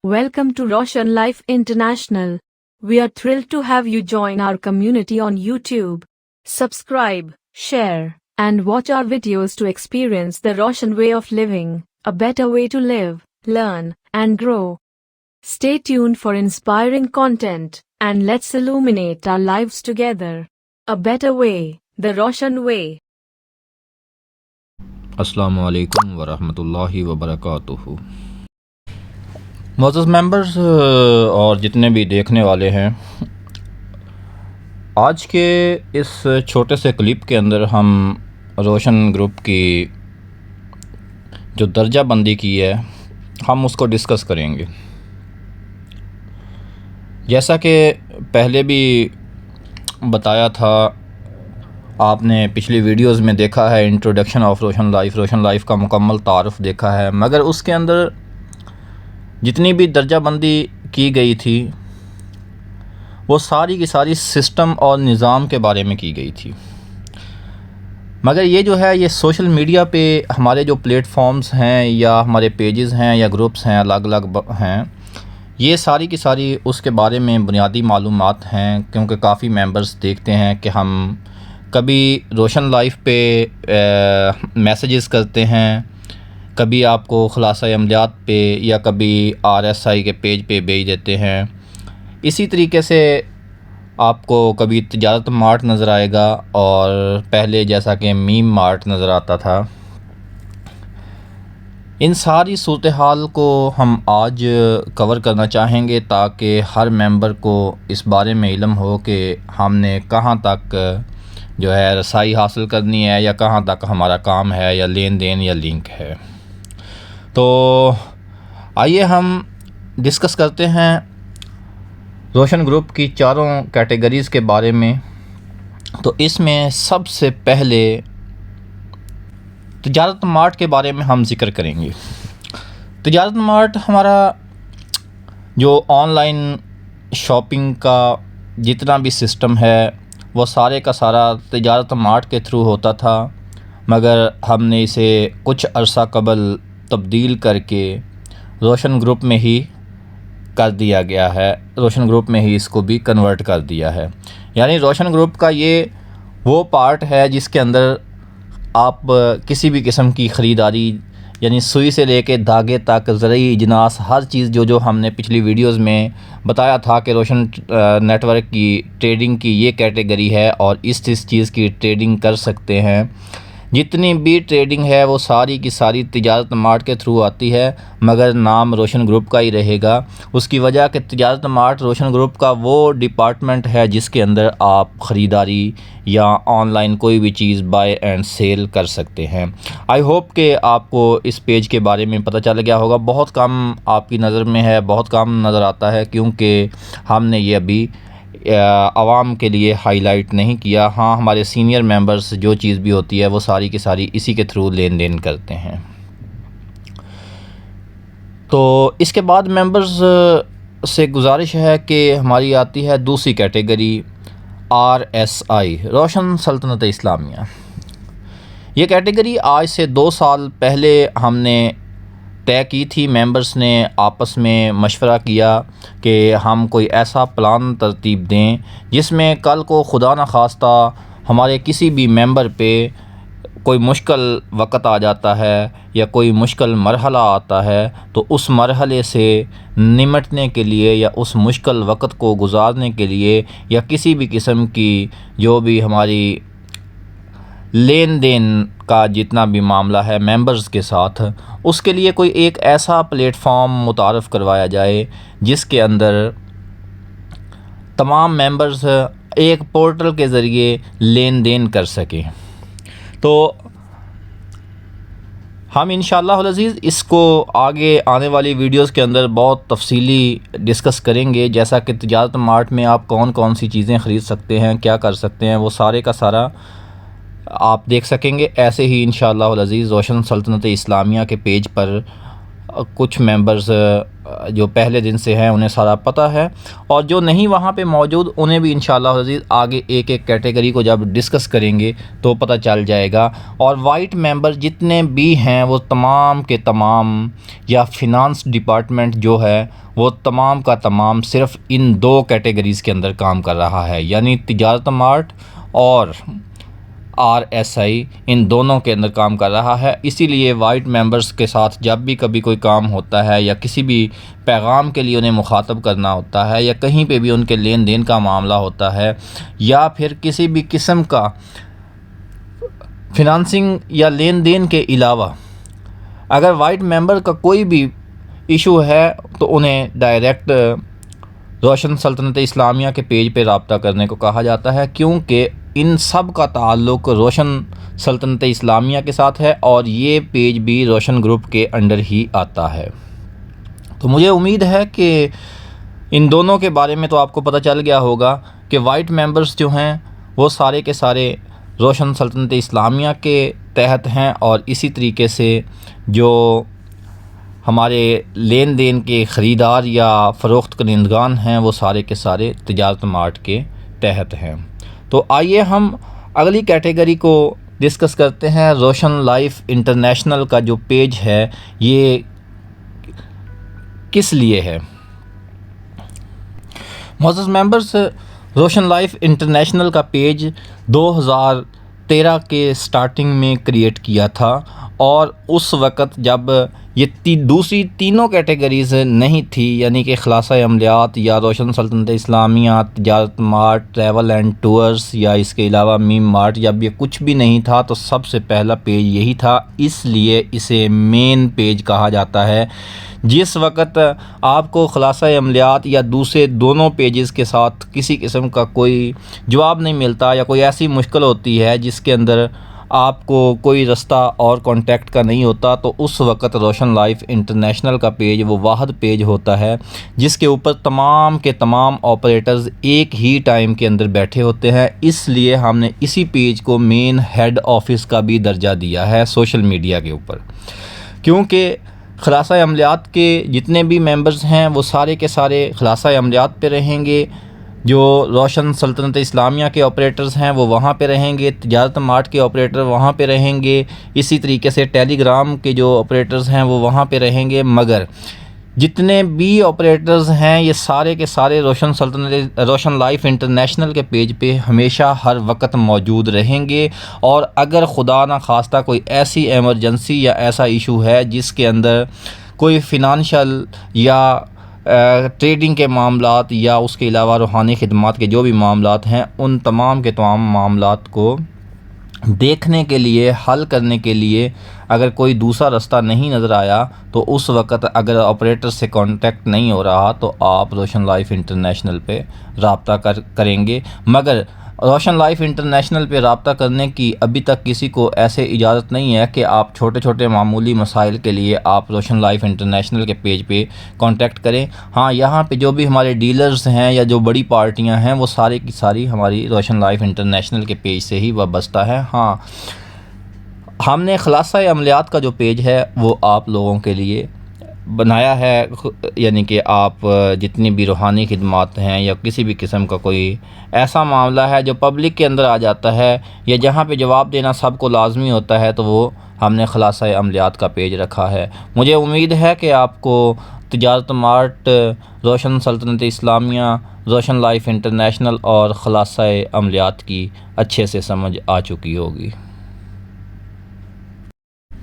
Welcome to Roshan Life International. We are thrilled to have you join our community on YouTube. Subscribe, share, and watch our videos to experience the Roshan way of living, a better way to live, learn, and grow. Stay tuned for inspiring content, and let's illuminate our lives together. A better way, the Roshan way. السلام علیکم ورحمۃ اللہ وبرکاتہ۔ معزز members اور جتنے بھی دیکھنے والے ہیں، آج کے اس چھوٹے سے کلپ کے اندر ہم روشن گروپ کی جو درجہ بندی کی ہے ہم اس کو ڈسکس کریں گے۔ جیسا کہ پہلے بھی بتایا تھا، آپ نے پچھلی ویڈیوز میں دیکھا ہے، انٹروڈکشن آف روشن لائف کا مکمل تعارف دیکھا ہے، مگر اس کے اندر جتنی بھی درجہ بندی کی گئی تھی وہ ساری کی ساری سسٹم اور نظام کے بارے میں کی گئی تھی۔ مگر یہ جو ہے یہ سوشل میڈیا پہ ہمارے جو پلیٹ فارمز ہیں یا ہمارے پیجز ہیں یا گروپس ہیں الگ الگ ہیں، یہ ساری کی ساری اس کے بارے میں بنیادی معلومات ہیں، کیونکہ کافی ممبرز دیکھتے ہیں کہ ہم کبھی روشن لائف پہ میسیجز کرتے ہیں، کبھی آپ کو خلاصہ عملیات پہ یا کبھی RSI کے پیج پہ بھیج دیتے ہیں۔ اسی طریقے سے آپ کو کبھی تجارت مارٹ نظر آئے گا، اور پہلے جیسا کہ میم مارٹ نظر آتا تھا۔ ان ساری صورتحال کو ہم آج کور کرنا چاہیں گے تاکہ ہر ممبر کو اس بارے میں علم ہو کہ ہم نے کہاں تک جو ہے رسائی حاصل کرنی ہے، یا کہاں تک ہمارا کام ہے، یا لین دین یا لنک ہے۔ تو آئیے ہم ڈسکس کرتے ہیں روشن گروپ کی چاروں کیٹیگریز کے بارے میں۔ تو اس میں سب سے پہلے تجارت مارٹ کے بارے میں ہم ذکر کریں گے۔ تجارت مارٹ ہمارا جو آن لائن شاپنگ کا جتنا بھی سسٹم ہے وہ سارے کا سارا تجارت مارٹ کے تھرو ہوتا تھا، مگر ہم نے اسے کچھ عرصہ قبل تبدیل کر کے روشن گروپ میں ہی کر دیا گیا ہے، روشن گروپ میں ہی اس کو بھی کنورٹ کر دیا ہے۔ یعنی روشن گروپ کا یہ وہ پارٹ ہے جس کے اندر آپ کسی بھی قسم کی خریداری، یعنی سوئی سے لے کے دھاگے تک، زرعی اجناس، ہر چیز جو ہم نے پچھلی ویڈیوز میں بتایا تھا کہ روشن نیٹ ورک کی ٹریڈنگ کی یہ کیٹیگری ہے اور اس چیز کی ٹریڈنگ کر سکتے ہیں۔ جتنی بھی ٹریڈنگ ہے وہ ساری کی ساری تجارت مارٹ کے تھرو آتی ہے، مگر نام روشن گروپ کا ہی رہے گا۔ اس کی وجہ کہ تجارت مارٹ روشن گروپ کا وہ ڈپارٹمنٹ ہے جس کے اندر آپ خریداری یا آن لائن کوئی بھی چیز بائی اینڈ سیل کر سکتے ہیں۔ آئی ہوپ کہ آپ کو اس پیج کے بارے میں پتہ چل گیا ہوگا۔ بہت کم آپ کی نظر میں ہے، بہت کم نظر آتا ہے، کیونکہ ہم نے یہ ابھی عوام کے لیے ہائی لائٹ نہیں کیا۔ ہاں، ہمارے سینئر ممبرز جو چیز بھی ہوتی ہے وہ ساری کی ساری اسی کے تھرو لین دین کرتے ہیں۔ تو اس کے بعد ممبرز سے گزارش ہے کہ ہماری آتی ہے دوسری کیٹیگری RSI، روشن سلطنت اسلامیہ۔ یہ کیٹیگری آج سے 2 سال پہلے ہم نے طے کی تھی۔ ممبرز نے آپس میں مشورہ کیا کہ ہم کوئی ایسا پلان ترتیب دیں جس میں کل کو خدا نخواستہ ہمارے کسی بھی ممبر پہ کوئی مشکل وقت آ جاتا ہے یا کوئی مشکل مرحلہ آتا ہے تو اس مرحلے سے نمٹنے کے لیے یا اس مشکل وقت کو گزارنے کے لیے یا کسی بھی قسم کی جو بھی ہماری لین دین کا جتنا بھی معاملہ ہے ممبرز کے ساتھ، اس کے لیے کوئی ایک ایسا پلیٹ فارم متعارف کروایا جائے جس کے اندر تمام ممبرز ایک پورٹل کے ذریعے لین دین کر سکیں۔ تو ہم انشاءاللہ العزیز اس کو آگے آنے والی ویڈیوز کے اندر بہت تفصیلی ڈسکس کریں گے، جیسا کہ تجارت مارٹ میں آپ کون کون سی چیزیں خرید سکتے ہیں، کیا کر سکتے ہیں، وہ سارے کا سارا آپ دیکھ سکیں گے۔ ایسے ہی انشاءاللہ العزیز روشن سلطنت اسلامیہ کے پیج پر کچھ ممبرز جو پہلے دن سے ہیں انہیں سارا پتہ ہے، اور جو نہیں وہاں پہ موجود انہیں بھی انشاءاللہ عزیز آگے ایک ایک کیٹیگری کو جب ڈسکس کریں گے تو پتہ چل جائے گا۔ اور وائٹ ممبر جتنے بھی ہیں وہ تمام کے تمام، یا فنانس ڈپارٹمنٹ جو ہے وہ تمام کا تمام صرف ان دو کیٹیگریز کے اندر کام کر رہا ہے، یعنی تجارت مارٹ اور RSI، ان دونوں کے اندر کام کر رہا ہے۔ اسی لیے وائٹ ممبرز کے ساتھ جب بھی کبھی کوئی کام ہوتا ہے یا کسی بھی پیغام کے لیے انہیں مخاطب کرنا ہوتا ہے یا کہیں پہ بھی ان کے لین دین کا معاملہ ہوتا ہے یا پھر کسی بھی قسم کا فنانسنگ یا لین دین کے علاوہ اگر وائٹ ممبر کا کوئی بھی ایشو ہے تو انہیں ڈائریکٹ روشن سلطنت اسلامیہ کے پیج پہ رابطہ کرنے کو کہا جاتا ہے، کیونکہ ان سب کا تعلق روشن سلطنت اسلامیہ کے ساتھ ہے اور یہ پیج بھی روشن گروپ کے انڈر ہی آتا ہے۔ تو مجھے امید ہے کہ ان دونوں کے بارے میں تو آپ کو پتہ چل گیا ہوگا کہ وائٹ ممبرز جو ہیں وہ سارے کے سارے روشن سلطنت اسلامیہ کے تحت ہیں، اور اسی طریقے سے جو ہمارے لین دین کے خریدار یا فروخت کنندگان ہیں وہ سارے کے سارے تجارت مارٹ کے تحت ہیں۔ تو آئیے ہم اگلی کیٹیگری کو ڈسکس کرتے ہیں۔ روشن لائف انٹرنیشنل کا جو پیج ہے یہ کس لیے ہے؟ معزز ممبرز، روشن لائف انٹرنیشنل کا پیج 2013 کے سٹارٹنگ میں کریٹ کیا تھا، اور اس وقت جب یہ دوسری تینوں کیٹیگریز نہیں تھی، یعنی کہ خلاصہ عملیات یا روشن سلطنت اسلامیہ، تجارت مارٹ، ٹریول اینڈ ٹورز، یا اس کے علاوہ میم مارٹ، جب یہ کچھ بھی نہیں تھا تو سب سے پہلا پیج یہی تھا، اس لیے اسے مین پیج کہا جاتا ہے۔ جس وقت آپ کو خلاصہ عملیات یا دوسرے دونوں پیجز کے ساتھ کسی قسم کا کوئی جواب نہیں ملتا یا کوئی ایسی مشکل ہوتی ہے جس کے اندر آپ کو کوئی رستہ اور کانٹیکٹ کا نہیں ہوتا، تو اس وقت روشن لائف انٹرنیشنل کا پیج وہ واحد پیج ہوتا ہے جس کے اوپر تمام کے تمام آپریٹرز ایک ہی ٹائم کے اندر بیٹھے ہوتے ہیں۔ اس لیے ہم نے اسی پیج کو مین ہیڈ آفس کا بھی درجہ دیا ہے سوشل میڈیا کے اوپر، کیونکہ خلاصہ عملیات کے جتنے بھی ممبرز ہیں وہ سارے کے سارے خلاصہ عملیات پہ رہیں گے، جو روشن سلطنت اسلامیہ کے آپریٹرز ہیں وہ وہاں پہ رہیں گے، تجارت مارٹ کے آپریٹر وہاں پہ رہیں گے، اسی طریقے سے ٹیلی گرام کے جو آپریٹرز ہیں وہ وہاں پہ رہیں گے، مگر جتنے بھی آپریٹرز ہیں یہ سارے کے سارے روشن لائف انٹرنیشنل کے پیج پہ ہمیشہ ہر وقت موجود رہیں گے، اور اگر خدا نہ خواستہ کوئی ایسی ایمرجنسی یا ایسا ایشو ہے جس کے اندر کوئی فنانشل یا ٹریڈنگ کے معاملات یا اس کے علاوہ روحانی خدمات کے جو بھی معاملات ہیں، ان تمام کے تمام معاملات کو دیکھنے کے لیے، حل کرنے کے لیے اگر کوئی دوسرا رستہ نہیں نظر آیا تو اس وقت اگر آپریٹر سے کانٹیکٹ نہیں ہو رہا تو آپ روشن لائف انٹرنیشنل پہ رابطہ کریں گے۔ مگر روشن لائف انٹرنیشنل پہ رابطہ کرنے کی ابھی تک کسی کو ایسے اجازت نہیں ہے کہ آپ چھوٹے چھوٹے معمولی مسائل کے لیے آپ روشن لائف انٹرنیشنل کے پیج پہ کانٹیکٹ کریں۔ ہاں، یہاں پہ جو بھی ہمارے ڈیلرز ہیں یا جو بڑی پارٹیاں ہیں وہ ساری کی ساری ہماری روشن لائف انٹرنیشنل کے پیج سے ہی وابستہ ہے۔ ہاں، ہم نے خلاصہ عملیات کا جو پیج ہے وہ آپ لوگوں کے لیے بنایا ہے، یعنی کہ آپ جتنی بھی روحانی خدمات ہیں یا کسی بھی قسم کا کوئی ایسا معاملہ ہے جو پبلک کے اندر آ جاتا ہے یا جہاں پہ جواب دینا سب کو لازمی ہوتا ہے، تو وہ ہم نے خلاصہ عملیات کا پیج رکھا ہے۔ مجھے امید ہے کہ آپ کو تجارت مارٹ، روشن سلطنت اسلامیہ، روشن لائف انٹرنیشنل اور خلاصہ عملیات کی اچھے سے سمجھ آ چکی ہوگی۔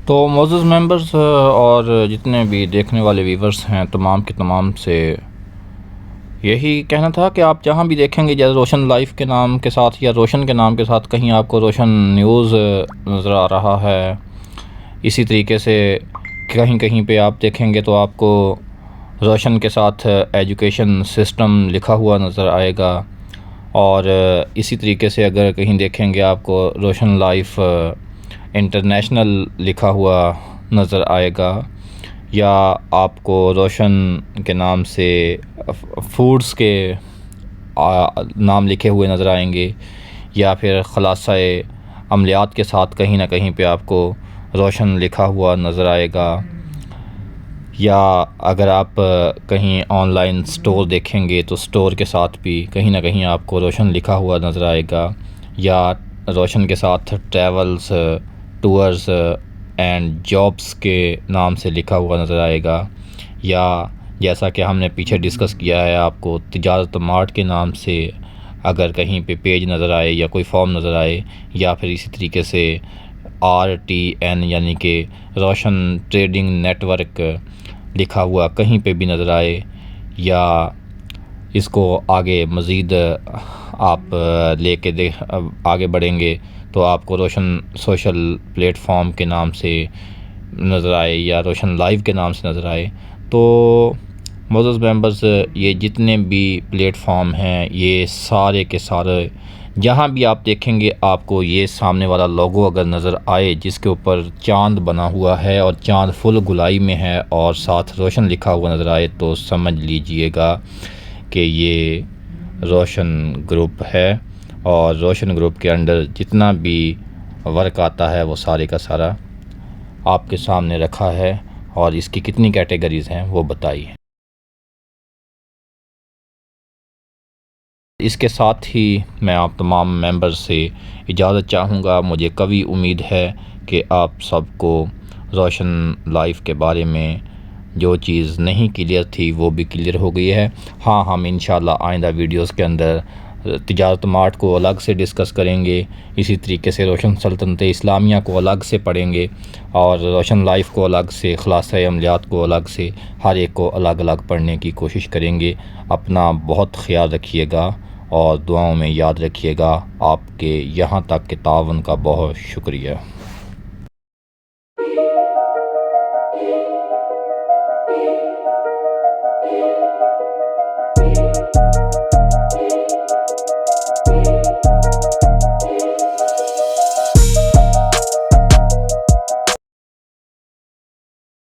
تو معزز ممبرز اور جتنے بھی دیکھنے والے ویورز ہیں تمام کے تمام سے یہی کہنا تھا کہ آپ جہاں بھی دیکھیں گے جیسے روشن لائف کے نام کے ساتھ یا روشن کے نام کے ساتھ کہیں آپ کو روشن نیوز نظر آ رہا ہے، اسی طریقے سے کہیں کہیں پہ آپ دیکھیں گے تو آپ کو روشن کے ساتھ ایجوکیشن سسٹم لکھا ہوا نظر آئے گا، اور اسی طریقے سے اگر کہیں دیکھیں گے آپ کو روشن لائف انٹرنیشنل لکھا ہوا نظر آئے گا، یا آپ کو روشن کے نام سے فوڈز کے نام لکھے ہوئے نظر آئیں گے، یا پھر خلاصہ عملیات کے ساتھ کہیں نہ کہیں پہ آپ کو روشن لکھا ہوا نظر آئے گا۔ یا اگر آپ کہیں آن لائن سٹور دیکھیں گے تو سٹور کے ساتھ بھی کہیں نہ کہیں آپ کو روشن لکھا ہوا نظر آئے گا، یا روشن کے ساتھ ٹریولز، ٹورز اینڈ جابس کے نام سے لکھا ہوا نظر آئے گا، یا جیسا کہ ہم نے پیچھے ڈسکس کیا ہے آپ کو تجارت مارٹ کے نام سے اگر کہیں پہ پیج نظر آئے یا کوئی فارم نظر آئے، یا پھر اسی طریقے سے RTN یعنی کہ روشن ٹریڈنگ نیٹ ورک لکھا ہوا کہیں پہ بھی نظر آئے، یا اس کو آگے مزید آپ لے کے آگے بڑھیں گے تو آپ کو روشن سوشل پلیٹ فارم کے نام سے نظر آئے یا روشن لائیو کے نام سے نظر آئے، تو معزز ممبرز یہ جتنے بھی پلیٹ فارم ہیں یہ سارے کے سارے جہاں بھی آپ دیکھیں گے آپ کو یہ سامنے والا لوگو اگر نظر آئے جس کے اوپر چاند بنا ہوا ہے اور چاند فل گلائی میں ہے اور ساتھ روشن لکھا ہوا نظر آئے تو سمجھ لیجئے گا کہ یہ روشن گروپ ہے، اور روشن گروپ کے انڈر جتنا بھی ورک آتا ہے وہ سارے کا سارا آپ کے سامنے رکھا ہے، اور اس کی کتنی کیٹیگریز ہیں وہ بتائی ہے۔ اس کے ساتھ ہی میں آپ تمام ممبرز سے اجازت چاہوں گا۔ مجھے قوی امید ہے کہ آپ سب کو روشن لائف کے بارے میں جو چیز نہیں کلیئر تھی وہ بھی کلیئر ہو گئی ہے۔ ہاں، ہم انشاءاللہ آئندہ ویڈیوز کے اندر تجارت مارٹ کو الگ سے ڈسکس کریں گے، اسی طریقے سے روشن سلطنت اسلامیہ کو الگ سے پڑھیں گے، اور روشن لائف کو الگ سے، خلاصہ عملیات کو الگ سے، ہر ایک کو الگ الگ پڑھنے کی کوشش کریں گے۔ اپنا بہت خیال رکھیے گا اور دعاؤں میں یاد رکھیے گا۔ آپ کے یہاں تک کے تعاون کا بہت شکریہ۔